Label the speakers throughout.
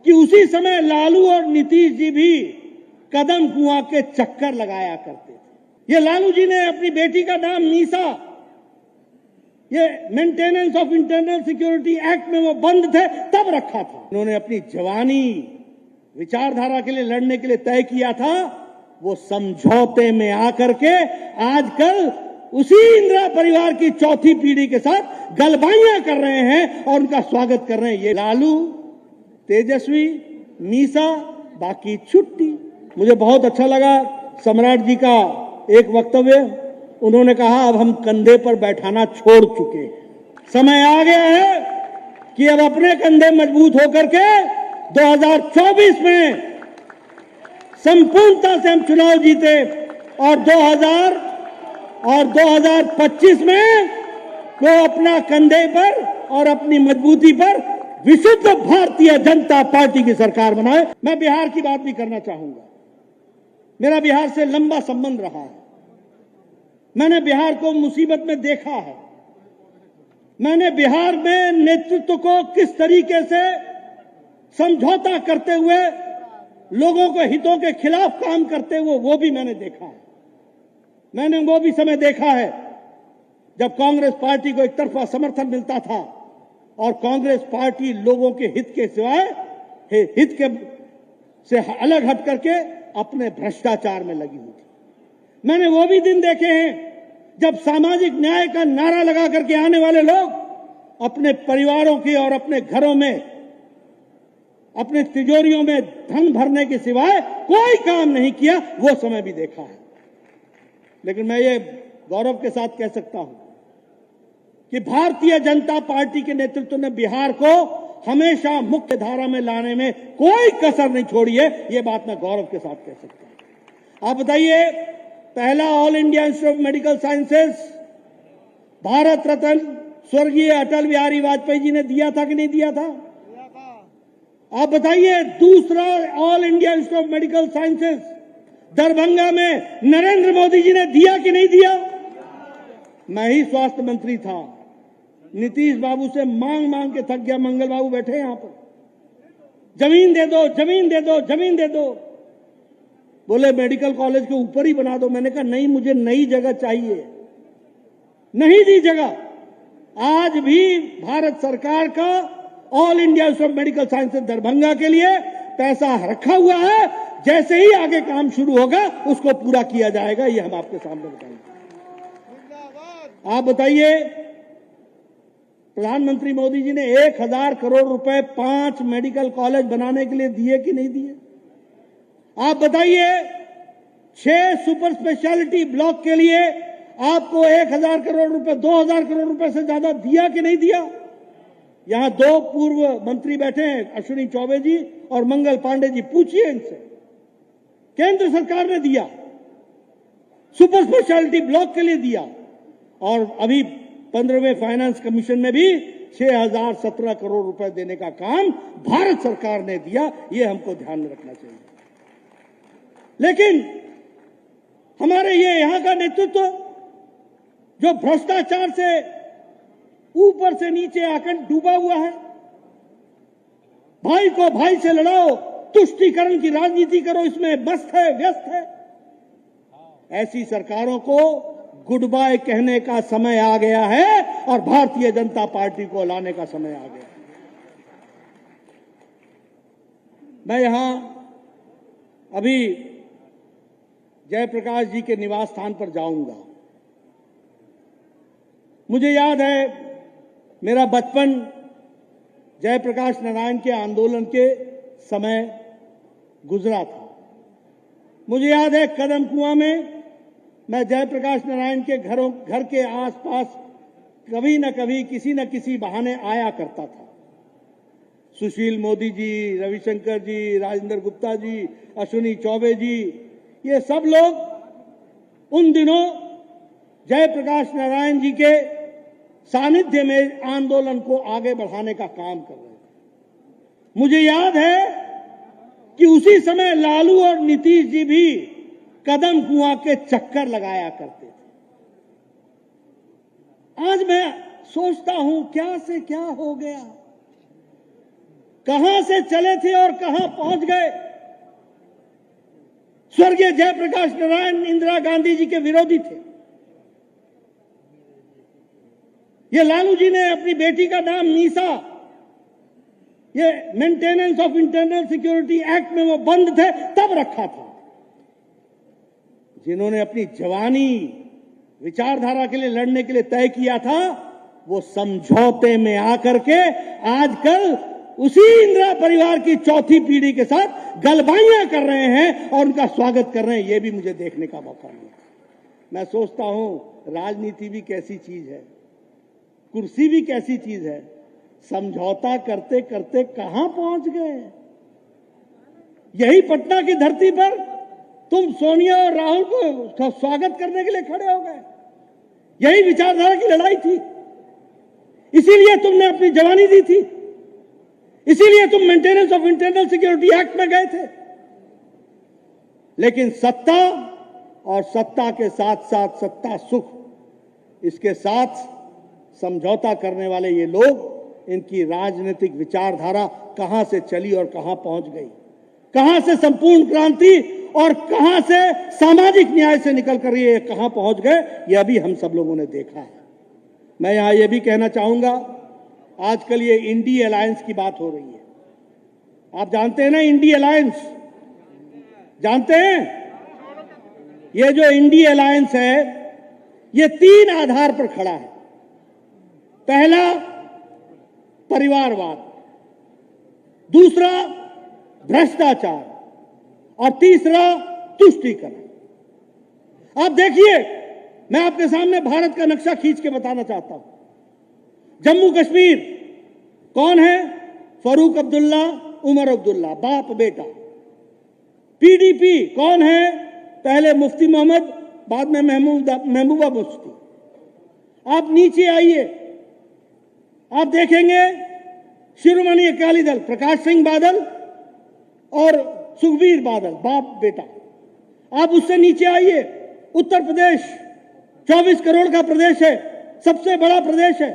Speaker 1: कि उसी समय लालू और नीतीश जी भी कदम कुआं के चक्कर लगाया करते थे। ये लालू जी ने अपनी बेटी का नाम मीसा, ये maintenance of internal security act में वो बंद थे तब रखा था। उन्होंने अपनी जवानी विचारधारा के लिए लड़ने के लिए तय किया था, वो समझौते में आकर के आजकल उसी इंदिरा परिवार की चौथी पीढ़ी के साथ गलबाइयां कर रहे हैं और उनका स्वागत कर रहे हैं। ये लालू, तेजस्वी, मीसा, बाकी छुट्टी। मुझे बहुत अच्छा लगा सम्राट जी का एक वक्तव्य। उन्होंने कहा अब हम कंधे पर बैठाना छोड़ चुके हैं, समय आ गया है कि अब अपने कंधे मजबूत होकर के 2024 में संपूर्णता से हम चुनाव जीते और 2025 में वो अपना कंधे पर और अपनी मजबूती पर विशुद्ध भारतीय जनता पार्टी की सरकार बनाए। मैं बिहार की बात भी करना चाहूंगा। मेरा बिहार से लंबा संबंध रहा है। मैंने बिहार को मुसीबत में देखा है। मैंने बिहार में नेतृत्व को किस तरीके से समझौता करते हुए लोगों के हितों के खिलाफ काम करते हुए वो भी मैंने देखा है। मैंने वो भी समय देखा है जब कांग्रेस पार्टी को एक तरफा समर्थन मिलता था और कांग्रेस पार्टी लोगों के हित के सिवाय से अलग हट करके अपने भ्रष्टाचार में लगी हुई थी। मैंने वो भी दिन देखे हैं जब सामाजिक न्याय का नारा लगा करके आने वाले लोग अपने परिवारों की और अपने घरों में, अपने तिजोरियों में धन भरने के सिवाय कोई काम नहीं किया। वो समय भी देखा है। लेकिन मैं ये गौरव के साथ कह सकता हूं कि भारतीय जनता पार्टी के नेतृत्व ने बिहार को हमेशा मुख्य धारा में लाने में कोई कसर नहीं छोड़ी है। ये बात मैं गौरव के साथ कह सकता हूं। आप बताइए, पहला All India Institute of Medical Sciences Bharat Ratna स्वर्गीय अटल बिहारी वाजपेयी जी ने दिया था कि नहीं दिया था? आप बताइए, दूसरा all India Institute of Medical sciences Darbhanga में नरेंद्र मोदी जी ने दिया कि नहीं दिया? मैं ही स्वास्थ्य मंत्री था, नीतीश बाबू से मांग मांग के थक गया। मंगल बाबू बैठे यहां पर, जमीन दे दो, जमीन दे दो, जमीन दे दो। बोले मेडिकल कॉलेज के ऊपर ही बना दो। मैंने कहा नहीं, मुझे नई जगह चाहिए। नहीं दी जगह। आज भी भारत सरकार का all India Institute of Medical sciences Darbhanga के लिए पैसा रखा हुआ है। जैसे ही आगे काम शुरू होगा उसको पूरा किया जाएगा। ये हम आपके सामने बताएंगे। आप बताइए, प्रधानमंत्री मोदी जी ने 1000 करोड़ रुपए 5 मेडिकल कॉलेज बनाने के लिए दिए कि नहीं दिए? आप बताइए, 6 सुपर स्पेशलिटी ब्लॉक के लिए आपको 1000 करोड़ रुपए, 2000 करोड़ रुपए से ज्यादा दिया कि नहीं दिया? यहां 2 पूर्व मंत्री बैठे हैं, अश्विनी चौबे जी और मंगल पांडे जी, पूछिए इनसे। केंद्र सरकार ने दिया, सुपर स्पेशलिटी ब्लॉक के लिए दिया। और अभी 15वें फाइनेंस कमीशन में भी 6017 करोड़ रुपए देने का काम भारत सरकार ने दिया। ये हमको ध्यान में रखना चाहिए। लेकिन हमारे ये यहां का नेतृत्व जो भ्रष्टाचार से ऊपर से नीचे आकर डूबा हुआ है, भाई को भाई से लड़ाओ, तुष्टीकरण की राजनीति करो, इसमें मस्त है, व्यस्त है। ऐसी सरकारों को गुड बाय कहने का समय आ गया है और भारतीय जनता पार्टी को लाने का समय आ गया है। मैं यहां अभी जयप्रकाश जी के निवास स्थान पर जाऊंगा। मुझे याद है, मेरा बचपन जयप्रकाश नारायण के आंदोलन के समय गुजरा था। मुझे याद है, कदम कुआं में मैं जयप्रकाश नारायण के घर के आसपास कभी न कभी किसी न किसी बहाने आया करता था। सुशील मोदी जी, रविशंकर जी, राजेंद्र गुप्ता जी, अश्विनी चौबे जी, ये सब लोग उन दिनों जयप्रकाश नारायण जी के सानिध्य में आंदोलन को आगे बढ़ाने का काम कर रहे थे। मुझे याद है कि उसी समय लालू और नीतीश जी भी कदम कुआं के चक्कर लगाया करते थे। आज मैं सोचता हूं क्या से क्या हो गया। कहां से चले थे और कहां पहुंच गए। स्वर्गीय जयप्रकाश नारायण इंदिरा गांधी जी के विरोधी थे। ये लालू जी ने अपनी बेटी का नाम मीसा, ये maintenance of internal security act में वो बंद थे तब रखा था। जिन्होंने अपनी जवानी विचारधारा के लिए लड़ने के लिए तय किया था, वो समझौते में आकर के आजकल उसी इंदिरा परिवार की चौथी पीढ़ी के साथ गलबाइयां कर रहे हैं और उनका स्वागत कर रहे हैं। ये भी मुझे देखने का मौका मिला। मैं सोचता हूं राजनीति भी कैसी चीज है, कुर्सी भी कैसी चीज है। समझौता करते करते कहां पहुंच गए। यही पटना की धरती पर तुम सोनिया और राहुल को स्वागत करने के लिए खड़े हो गए। यही विचारधारा की लड़ाई थी, इसीलिए तुमने अपनी जवानी दी थी, इसीलिए तुम maintenance of internal security act में गए थे। लेकिन सत्ता और सत्ता के साथ साथ सत्ता सुख, इसके साथ समझौता करने वाले ये लोग, इनकी राजनीतिक विचारधारा कहां से चली और कहां पहुंच गई, कहां से संपूर्ण क्रांति और कहां से सामाजिक न्याय से निकल कर ये कहां पहुंच गए, ये अभी हम सब लोगों ने देखा है। मैं यहां ये भी कहना चाहूंगा, आजकल ये इंडी अलायंस की बात हो रही है। आप जानते हैं ना इंडी अलायंस, जानते हैं? ये जो इंडी अलायंस है, ये 3 आधार पर खड़ा है। पहला परिवारवाद, दूसरा भ्रष्टाचार और तीसरा तुष्टीकरण। आप देखिए, मैं आपके सामने भारत का नक्शा खींच के बताना चाहता हूं। जम्मू कश्मीर कौन है? फारूक अब्दुल्ला, उमर अब्दुल्ला, बाप बेटा। पीडीपी कौन है? पहले मुफ्ती मोहम्मद, बाद में महबूबा मुफ्ती। आप नीचे आइए, आप देखेंगे शिरोमणि अकाली दल प्रकाश सिंह बादल और सुखबीर बादल, बाप बेटा। आप उससे नीचे आइए, उत्तर प्रदेश 24 करोड़ का प्रदेश है, सबसे बड़ा प्रदेश है।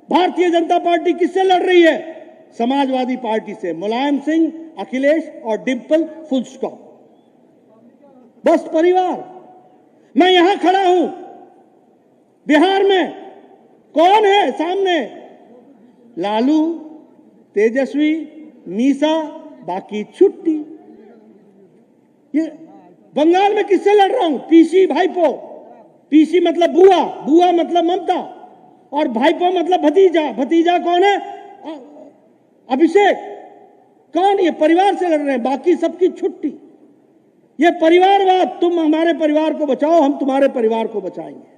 Speaker 1: भारतीय जनता पार्टी किससे लड़ रही है? समाजवादी पार्टी से, मुलायम सिंह, अखिलेश और डिंपल, फुल स्टॉप। बस परिवार। मैं यहां खड़ा हूं, बिहार में कौन है सामने? लालू, तेजस्वी, मीसा, बाकी छुट्टी। ये बंगाल में किससे लड़ रहा हूं? पीसी भाईपो। पीसी मतलब बुआ, बुआ मतलब ममता और भाईपो मतलब भतीजा। भतीजा कौन है? अभिषेक। कौन? ये परिवार से लड़ रहे हैं, बाकी सबकी छुट्टी। ये परिवारवाद। तुम हमारे परिवार को बचाओ, हम तुम्हारे परिवार को बचाएंगे।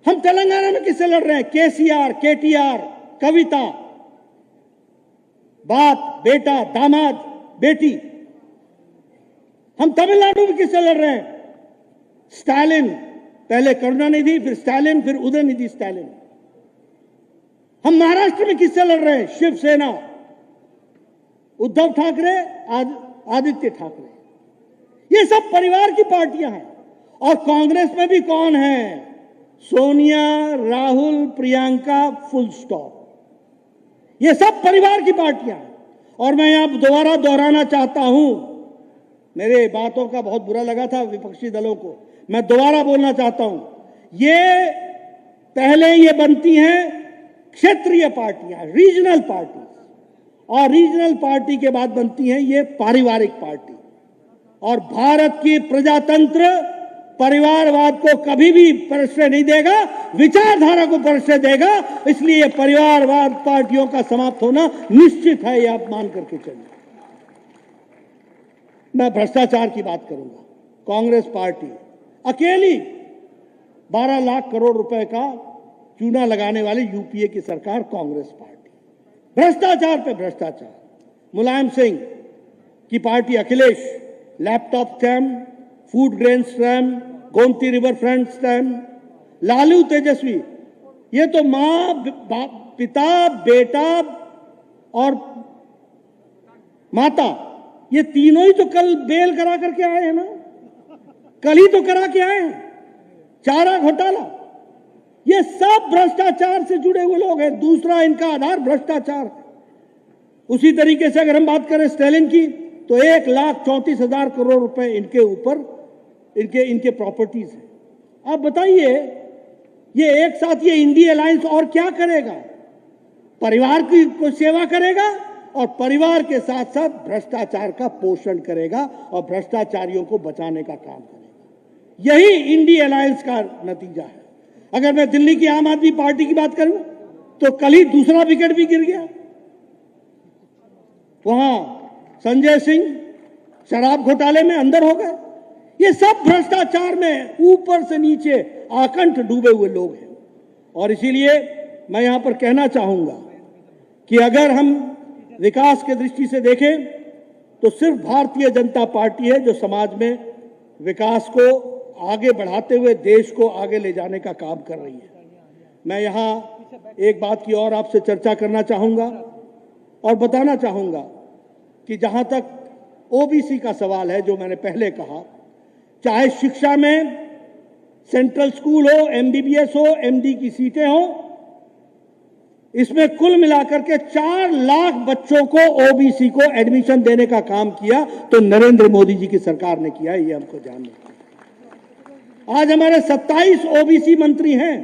Speaker 1: हम तेलंगाना में किससे लड़ रहे हैं? केसीआर, केटीआर, कविता, बाप बेटा, दामाद बेटी। हम तमिलनाडु में किससे लड़ रहे हैं? स्टालिन, पहले करुणानिधि, फिर स्टालिन, फिर उदयनिधि स्टालिन। हम महाराष्ट्र में किससे लड़ रहे हैं? शिवसेना, उद्धव ठाकरे, आदित्य ठाकरे। ये सब परिवार की पार्टियां हैं। और कांग्रेस में भी कौन है? Sonia, Rahul, Priyanka, full stop. ये सब परिवार की पार्टियां हैं। और मैं यहां दोबारा दोहराना चाहता हूं, मेरे बातों का बहुत बुरा लगा था विपक्षी दलों को, मैं दोबारा बोलना चाहता हूं, ये पहले ये बनती हैं क्षेत्रीय पार्टियां, रीजनल पार्टी, और रीजनल पार्टी के बाद बनती हैं ये पारिवारिक पार्टी। और भारत की प्रजातंत्र परिवारवाद को कभी भी परिचय नहीं देगा, विचारधारा को परिचय देगा। इसलिए परिवारवाद पार्टियों का समाप्त होना निश्चित है, ये आप मान करके चलिए। मैं भ्रष्टाचार की बात करूंगा। कांग्रेस पार्टी अकेली 12 लाख करोड़ रुपए का चूना लगाने वाली यूपीए की सरकार कांग्रेस पार्टी। भ्रष्टाचार पे भ्रष्टाचार। मुलायम सिंह की पार्टी Akhilesh, laptop scam, food grain scam, Gomti river front scam. Lalu Tejashwi, ये तो मां, पिता, बेटा और माता, ये तीनों ही तो कल बेल करा करके आए हैं ना, कल ही तो करा के आए हैं। चारा घोटाला, ये सब भ्रष्टाचार से जुड़े हुए लोग हैं। दूसरा इनका आधार भ्रष्टाचार है। उसी तरीके से अगर हम बात करें स्टैलिन की, तो 1,34,000 करोड़ रुपए इनके ऊपर इनके प्रॉपर्टीज हैं। आप बताइए, ये एक साथ ये इंडी अलायंस और क्या करेगा? परिवार की को सेवा करेगा और परिवार के साथ साथ भ्रष्टाचार का पोषण करेगा और भ्रष्टाचारियों को बचाने का काम करेगा। यही इंडी अलायंस का नतीजा है। अगर मैं दिल्ली की आम आदमी पार्टी की बात करूं, तो कल ही दूसरा विकेट भी गिर गया। वहां संजय सिंह शराब घोटाले में अंदर हो गए। ये सब भ्रष्टाचार में ऊपर से नीचे आकंठ डूबे हुए लोग हैं। और इसीलिए मैं यहां पर कहना चाहूंगा कि अगर हम विकास के दृष्टि से देखें, तो सिर्फ भारतीय जनता पार्टी है जो समाज में विकास को आगे बढ़ाते हुए देश को आगे ले जाने का काम कर रही है। मैं यहां एक बात की और आपसे चर्चा करना चाहूंगा और बताना चाहूंगा कि जहां तक ओबीसी का सवाल है, जो मैंने पहले कहा, चाहे शिक्षा में सेंट्रल स्कूल हो, एमबीबीएस हो, एमडी की सीटें हो, इसमें कुल मिलाकर के 4 लाख बच्चों को ओबीसी को एडमिशन देने का काम किया तो नरेंद्र मोदी जी की सरकार ने किया। ये हमको ध्यान रखना। आज हमारे 27 ओबीसी मंत्री हैं।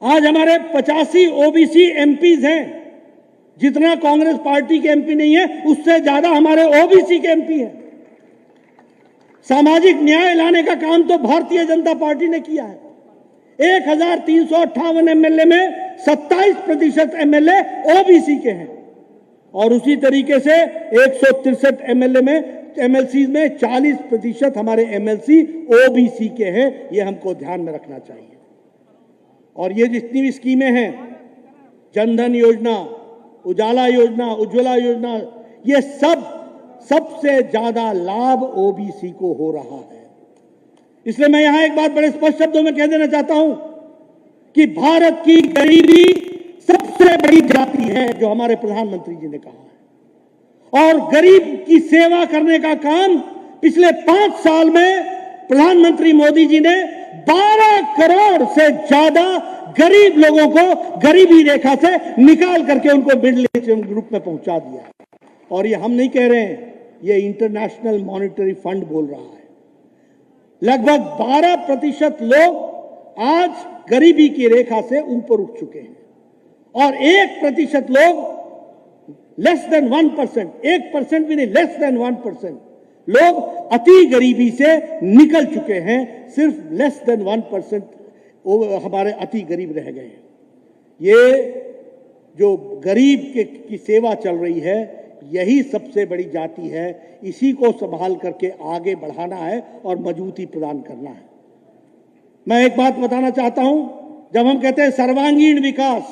Speaker 1: आज हमारे 85 ओबीसी एमपीज हैं। जितना कांग्रेस पार्टी के एमपी नहीं है, उससे ज्यादा हमारे ओबीसी के एमपी हैं। सामाजिक न्याय लाने का काम तो भारतीय जनता पार्टी ने किया है। 1358 एमएलए में 27% एमएलए ओबीसी के हैं और उसी तरीके से 163 एमएलए में एमएलसी में 40% हमारे एमएलसी ओबीसी के हैं। ये हमको ध्यान में रखना चाहिए। और ये जितनी भी स्कीमें हैं, जनधन योजना, उजाला योजना, उज्ज्वला योजना, ये सबसे ज्यादा लाभ ओबीसी को हो रहा है। इसलिए मैं यहां एक बात बड़े स्पष्ट शब्दों में कह देना चाहता हूं कि भारत की गरीबी सबसे बड़ी जाति है, जो हमारे प्रधानमंत्री जी ने कहा है। और गरीब की सेवा करने का काम पिछले 5 साल में प्रधानमंत्री मोदी जी ने 12 करोड़ से ज्यादा गरीब लोगों को गरीबी रेखा से निकाल करके उनको मिडिल इनकम ग्रुप में पहुंचा दिया है। और ये हम नहीं कह रहे हैं, ये इंटरनेशनल मॉनेटरी फंड बोल रहा है। लगभग 12% लोग आज गरीबी की रेखा से ऊपर उठ चुके हैं और 1% लोग लेस देन 1%, 1% भी नहीं, लेस देन 1% लोग अति गरीबी से निकल चुके हैं। सिर्फ लेस देन 1% हमारे अति गरीब रह गए हैं। ये जो गरीब की सेवा चल रही है, यही सबसे बड़ी जाति है। इसी को संभाल करके आगे बढ़ाना है और मजबूती प्रदान करना है। मैं एक बात बताना चाहता हूं, जब हम कहते हैं सर्वांगीण विकास,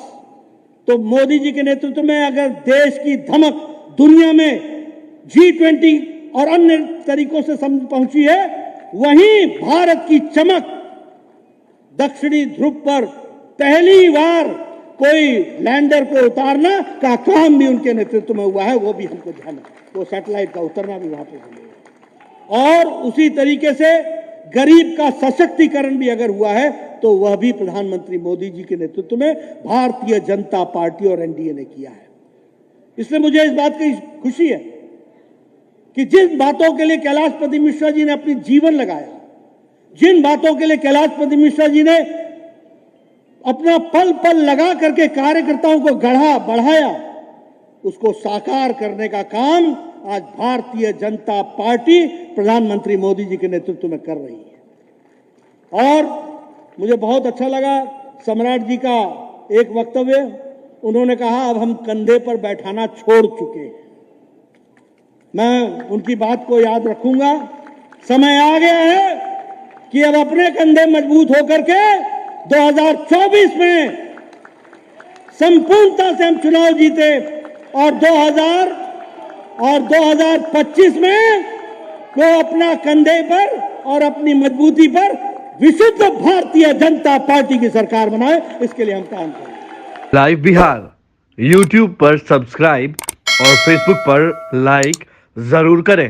Speaker 1: तो मोदी जी के नेतृत्व में अगर देश की धमक दुनिया में G20 और अन्य तरीकों से पहुंची है, वहीं भारत की चमक दक्षिणी ध्रुव पर पहली बार कोई लैंडर को उतारना का काम भी उनके नेतृत्व में हुआ है। वो भी हमको ध्यान है, वो सैटेलाइट का उतरना भी वहां पे हुआ। और उसी तरीके से गरीब का सशक्तिकरण भी अगर हुआ है, तो वह भी प्रधानमंत्री मोदी जी के नेतृत्व में भारतीय जनता पार्टी और एनडीए ने किया है। इसलिए मुझे इस बात की खुशी है कि जिन बातों के लिए कैलाशपति मिश्रा जी ने अपनी जीवन लगाया, जिन बातों के लिए कैलाशपति मिश्रा जी ने अपना पल पल लगा करके कार्यकर्ताओं को गढ़ा बढ़ाया, उसको साकार करने का काम आज भारतीय जनता पार्टी प्रधानमंत्री मोदी जी के नेतृत्व में कर रही है। और मुझे बहुत अच्छा लगा सम्राट जी का एक वक्तव्य। उन्होंने कहा, अब हम कंधे पर बैठाना छोड़ चुके हैं। मैं उनकी बात को याद रखूंगा। समय आ गया है कि अब अपने कंधे मजबूत होकर के 2024 में संपूर्णता से हम चुनाव जीते और 2025 में वो अपना कंधे पर और अपनी मजबूती पर विशुद्ध भारतीय जनता पार्टी की सरकार बनाए। इसके लिए हम काम करें।
Speaker 2: लाइव बिहार YouTube पर सब्सक्राइब और Facebook पर लाइक जरूर करें।